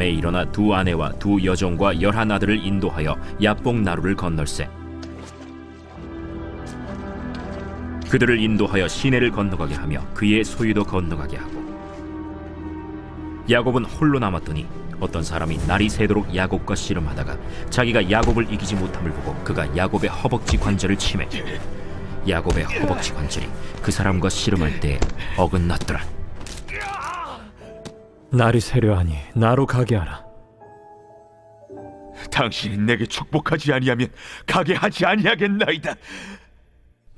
밤에 일어나 두 아내와 두 여종과 11 아들을 인도하여 야복 나루를 건널세. 그들을 인도하여 시내를 건너가게 하며 그의 소유도 건너가게 하고, 야곱은 홀로 남았더니 어떤 사람이 날이 새도록 야곱과 씨름하다가 자기가 야곱을 이기지 못함을 보고 그가 야곱의 허벅지 관절을 치매 야곱의 허벅지 관절이 그 사람과 씨름할 때에 어긋났더라. 날이 새려하니 나로 가게 하라. 당신이 내게 축복하지 아니하면 가게 하지 아니하겠나이다.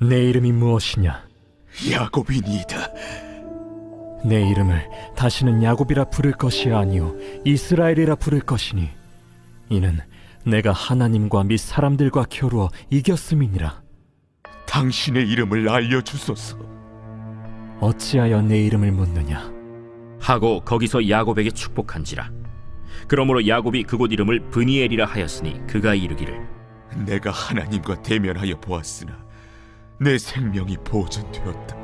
내 이름이 무엇이냐? 야곱이니이다. 내 이름을 다시는 야곱이라 부를 것이 아니요 이스라엘이라 부를 것이니 이는 내가 하나님과 및 사람들과 겨루어 이겼음이니라. 당신의 이름을 알려주소서. 어찌하여 내 이름을 묻느냐? 하고 거기서 야곱에게 축복한지라. 그러므로 야곱이 그곳 이름을 브니엘이라 하였으니 그가 이르기를, 내가 하나님과 대면하여 보았으나 내 생명이 보존되었다.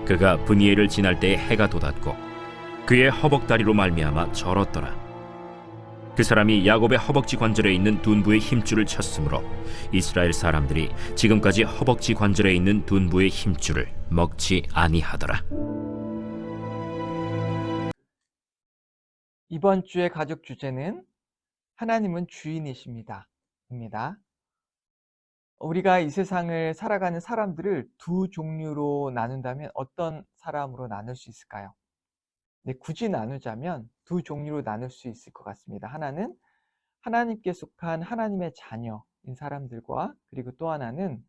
그가 브니엘을 지날 때에 해가 돋았고 그의 허벅다리로 말미암아 절었더라. 그 사람이 야곱의 허벅지 관절에 있는 둔부의 힘줄을 쳤으므로 이스라엘 사람들이 지금까지 허벅지 관절에 있는 둔부의 힘줄을 먹지 아니하더라. 이번 주의 가족 주제는 하나님은 주인이십니다 입니다. 우리가 이 세상을 살아가는 사람들을 두 종류로 나눈다면 어떤 사람으로 나눌 수 있을까요? 네, 굳이 나누자면 두 종류로 나눌 수 있을 것 같습니다. 하나는 하나님께 속한 하나님의 자녀인 사람들과, 그리고 또 하나는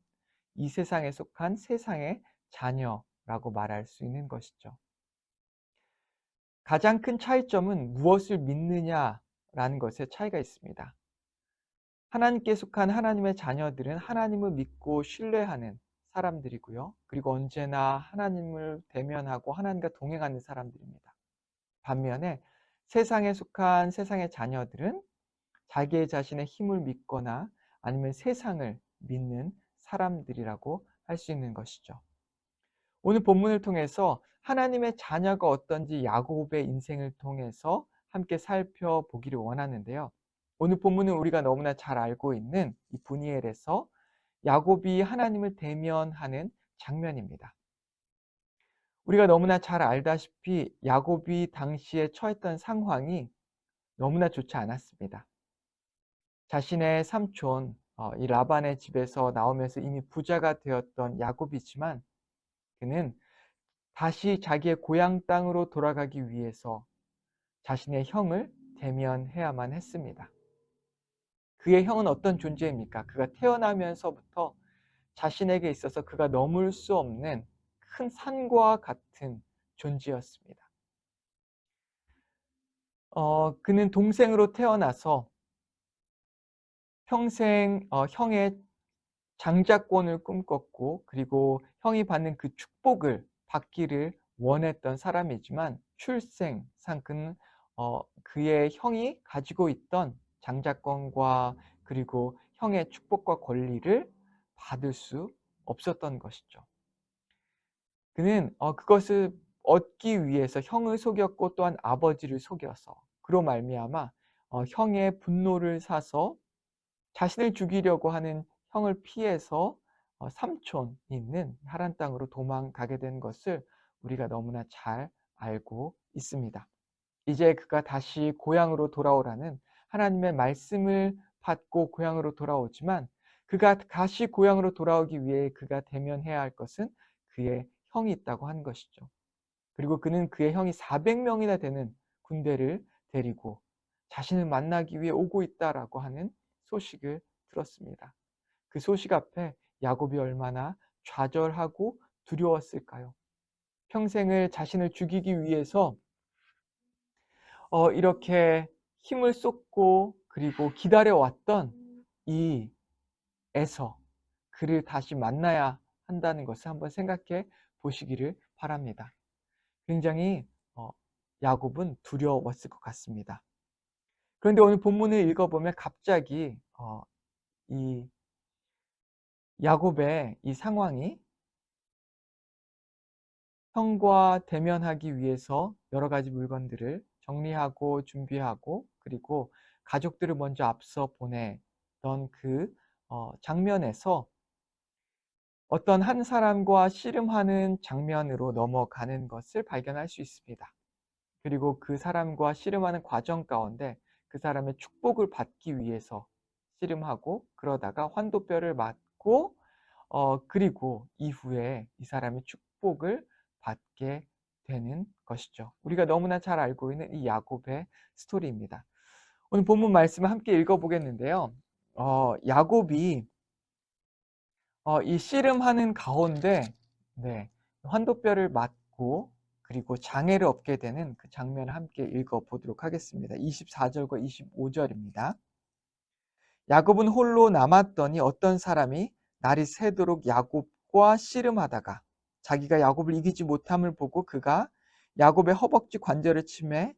이 세상에 속한 세상의 자녀라고 말할 수 있는 것이죠. 가장 큰 차이점은 무엇을 믿느냐라는 것에 차이가 있습니다. 하나님께 속한 하나님의 자녀들은 하나님을 믿고 신뢰하는 사람들이고요. 그리고 언제나 하나님을 대면하고 하나님과 동행하는 사람들입니다. 반면에 세상에 속한 세상의 자녀들은 자기 자신의 힘을 믿거나 아니면 세상을 믿는 사람들이라고 할 수 있는 것이죠. 오늘 본문을 통해서 하나님의 자녀가 어떤지 야곱의 인생을 통해서 함께 살펴보기를 원하는데요. 오늘 본문은 우리가 너무나 잘 알고 있는 이 브니엘에서 야곱이 하나님을 대면하는 장면입니다. 우리가 너무나 잘 알다시피 야곱이 당시에 처했던 상황이 너무나 좋지 않았습니다. 자신의 삼촌 이 라반의 집에서 나오면서 이미 부자가 되었던 야곱이지만 그는 다시 자기의 고향 땅으로 돌아가기 위해서 자신의 형을 대면해야만 했습니다. 그의 형은 어떤 존재입니까? 그가 태어나면서부터 자신에게 있어서 그가 넘을 수 없는 큰 산과 같은 존재였습니다. 그는 동생으로 태어나서 평생 형의 장자권을 꿈꿨고, 그리고 형이 받는 그 축복을 받기를 원했던 사람이지만 출생상 그는 그의 형이 가지고 있던 장자권과 그리고 형의 축복과 권리를 받을 수 없었던 것이죠. 그는 그것을 얻기 위해서 형을 속였고 또한 아버지를 속여서 그로 말미암아 형의 분노를 사서 자신을 죽이려고 하는 형을 피해서 삼촌이 있는 하란 땅으로 도망가게 된 것을 우리가 너무나 잘 알고 있습니다. 이제 그가 다시 고향으로 돌아오라는 하나님의 말씀을 받고 고향으로 돌아오지만 그가 다시 고향으로 돌아오기 위해 그가 대면해야 할 것은 그의 형이 있다고 한 것이죠. 그리고 그는 그의 형이 400명이나 되는 군대를 데리고 자신을 만나기 위해 오고 있다라고 하는 소식을 들었습니다. 그 소식 앞에 야곱이 얼마나 좌절하고 두려웠을까요? 평생을 자신을 죽이기 위해서 이렇게 힘을 쏟고 그리고 기다려왔던 이 에서 그를 다시 만나야 한다는 것을 한번 생각해 보시기를 바랍니다. 굉장히 야곱은 두려웠을 것 같습니다. 그런데 오늘 본문을 읽어보면 갑자기 이 야곱의 이 상황이 형과 대면하기 위해서 여러 가지 물건들을 정리하고 준비하고 그리고 가족들을 먼저 앞서 보내던 그 장면에서 어떤 한 사람과 씨름하는 장면으로 넘어가는 것을 발견할 수 있습니다. 그리고 그 사람과 씨름하는 과정 가운데 그 사람의 축복을 받기 위해서 씨름하고 그러다가 환도뼈를 맞고 그리고 이후에 이 사람이 축복을 받게 되는 것이죠. 우리가 너무나 잘 알고 있는 이 야곱의 스토리입니다. 오늘 본문 말씀을 함께 읽어보겠는데요. 야곱이 이 씨름하는 가운데 환도뼈를 맞고 그리고 장애를 얻게 되는 그 장면을 함께 읽어보도록 하겠습니다. 24절과 25절입니다. 야곱은 홀로 남았더니 어떤 사람이 날이 새도록 야곱과 씨름하다가 자기가 야곱을 이기지 못함을 보고 그가 야곱의 허벅지 관절을 치매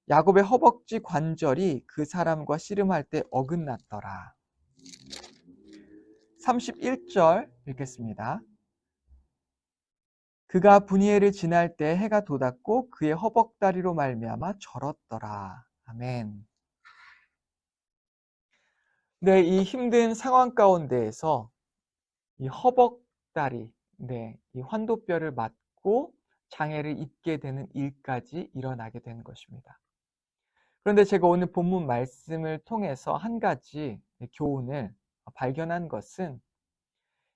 야곱의 허벅지 관절이 그 사람과 씨름할 때 어긋났더라. 31절 읽겠습니다. 그가 분이엘을 지날 때 해가 돋았고 그의 허벅다리로 말미암아 절었더라. 아멘. 네, 이 힘든 상황 가운데에서 이 허벅다리, 이 환도뼈를 맞고 장애를 입게 되는 일까지 일어나게 된 것입니다. 그런데 제가 오늘 본문 말씀을 통해서 한 가지 교훈을 발견한 것은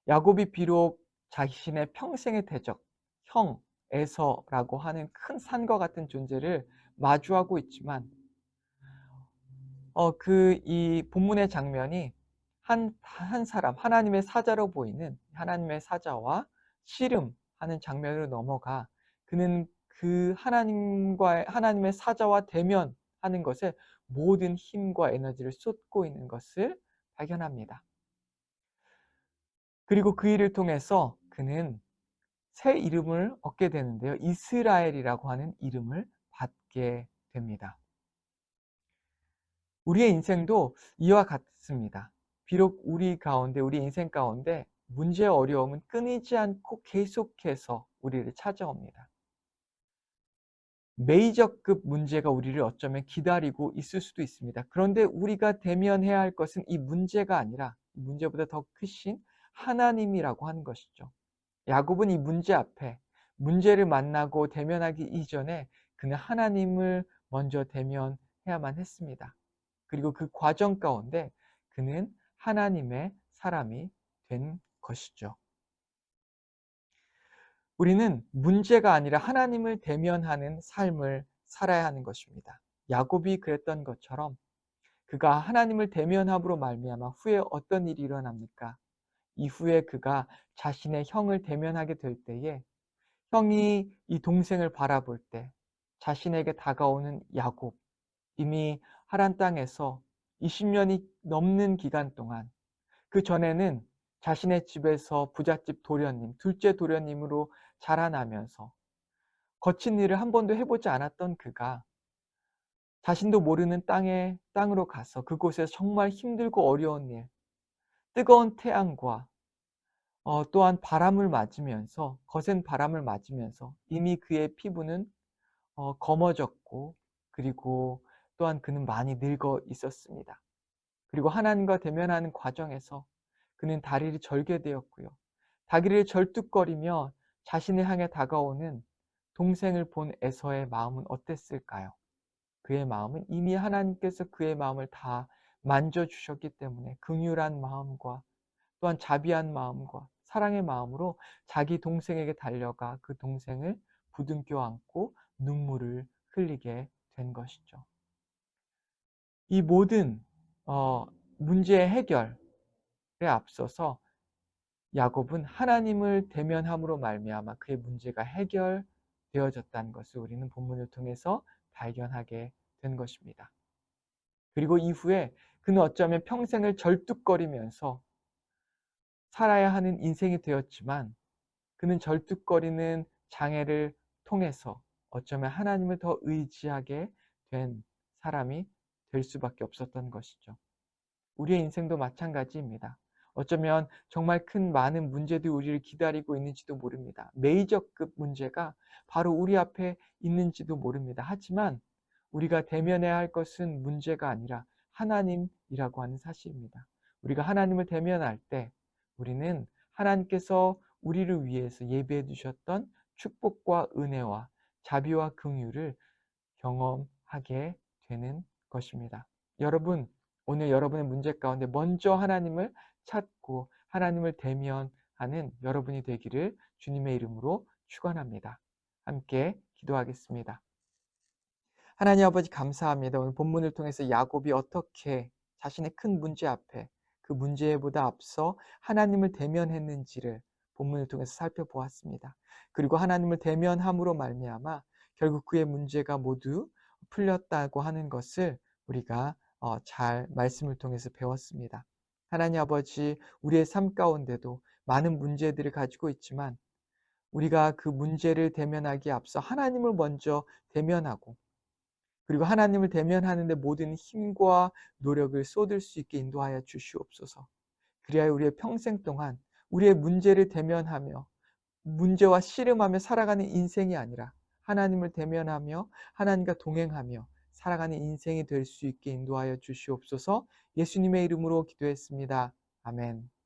야곱이 비록 자신의 평생의 대적, 형 에서라고 하는 큰 산과 같은 존재를 마주하고 있지만 이 본문의 장면이 한 사람, 하나님의 사자로 보이는 하나님의 사자와 씨름하는 장면으로 넘어가 그는 그 하나님의 사자와 대면하는 것에 모든 힘과 에너지를 쏟고 있는 것을 발견합니다. 그리고 그 일을 통해서 그는 새 이름을 얻게 되는데요. 이스라엘이라고 하는 이름을 받게 됩니다. 우리의 인생도 이와 같습니다. 비록 우리 인생 가운데 문제와 어려움은 끊이지 않고 계속해서 우리를 찾아옵니다. 메이저급 문제가 우리를 어쩌면 기다리고 있을 수도 있습니다. 그런데 우리가 대면해야 할 것은 이 문제가 아니라 이 문제보다 더 크신 하나님이라고 하는 것이죠. 야곱은 이 문제 앞에 문제를 만나고 대면하기 이전에 그는 하나님을 먼저 대면해야만 했습니다. 그리고 그 과정 가운데 그는 하나님의 사람이 된 것이죠. 우리는 문제가 아니라 하나님을 대면하는 삶을 살아야 하는 것입니다. 야곱이 그랬던 것처럼 그가 하나님을 대면함으로 말미암아 후에 어떤 일이 일어납니까? 이후에 그가 자신의 형을 대면하게 될 때에 형이 이 동생을 바라볼 때 자신에게 다가오는 야곱, 이미 하란 땅에서 20년이 넘는 기간 동안 그 전에는 자신의 집에서 부잣집 도련님, 둘째 도련님으로 자라나면서 거친 일을 한 번도 해보지 않았던 그가 자신도 모르는 땅으로 가서 그곳에서 정말 힘들고 어려운 일, 뜨거운 태양과 또한 바람을 맞으면서 거센 바람을 맞으면서 이미 그의 피부는 검어졌고 그리고 또한 그는 많이 늙어 있었습니다. 그리고 하나님과 대면하는 과정에서 그는 다리를 절게 되었고요. 다리를 절뚝거리며 자신을 향해 다가오는 동생을 본 에서의 마음은 어땠을까요? 그의 마음은 이미 하나님께서 그의 마음을 다 만져주셨기 때문에 긍휼한 마음과 또한 자비한 마음과 사랑의 마음으로 자기 동생에게 달려가 그 동생을 부둥켜 안고 눈물을 흘리게 된 것이죠. 이 모든 문제의 해결에 앞서서 야곱은 하나님을 대면함으로 말미암아 그의 문제가 해결되어졌다는 것을 우리는 본문을 통해서 발견하게 된 것입니다. 그리고 이후에 그는 어쩌면 평생을 절뚝거리면서 살아야 하는 인생이 되었지만 그는 절뚝거리는 장애를 통해서 어쩌면 하나님을 더 의지하게 된 사람이 될 수밖에 없었던 것이죠. 우리의 인생도 마찬가지입니다. 어쩌면 정말 많은 문제들이 우리를 기다리고 있는지도 모릅니다. 메이저급 문제가 바로 우리 앞에 있는지도 모릅니다. 하지만 우리가 대면해야 할 것은 문제가 아니라 하나님이라고 하는 사실입니다. 우리가 하나님을 대면할 때 우리는 하나님께서 우리를 위해서 예비해 두셨던 축복과 은혜와 자비와 긍휼을 경험하게 되는 것입니다. 여러분, 오늘 여러분의 문제 가운데 먼저 하나님을 찾고 하나님을 대면하는 여러분이 되기를 주님의 이름으로 축원합니다. 함께 기도하겠습니다. 하나님 아버지 감사합니다. 오늘 본문을 통해서 야곱이 어떻게 자신의 큰 문제 앞에 그 문제보다 앞서 하나님을 대면했는지를 본문을 통해서 살펴보았습니다. 그리고 하나님을 대면함으로 말미암아 결국 그의 문제가 모두 풀렸다고 하는 것을 우리가 잘 말씀을 통해서 배웠습니다. 하나님 아버지, 우리의 삶 가운데도 많은 문제들을 가지고 있지만 우리가 그 문제를 대면하기에 앞서 하나님을 먼저 대면하고 그리고 하나님을 대면하는데 모든 힘과 노력을 쏟을 수 있게 인도하여 주시옵소서. 그리하여 우리의 평생 동안 우리의 문제를 대면하며 문제와 씨름하며 살아가는 인생이 아니라 하나님을 대면하며 하나님과 동행하며 살아가는 인생이 될 수 있게 인도하여 주시옵소서. 예수님의 이름으로 기도했습니다. 아멘.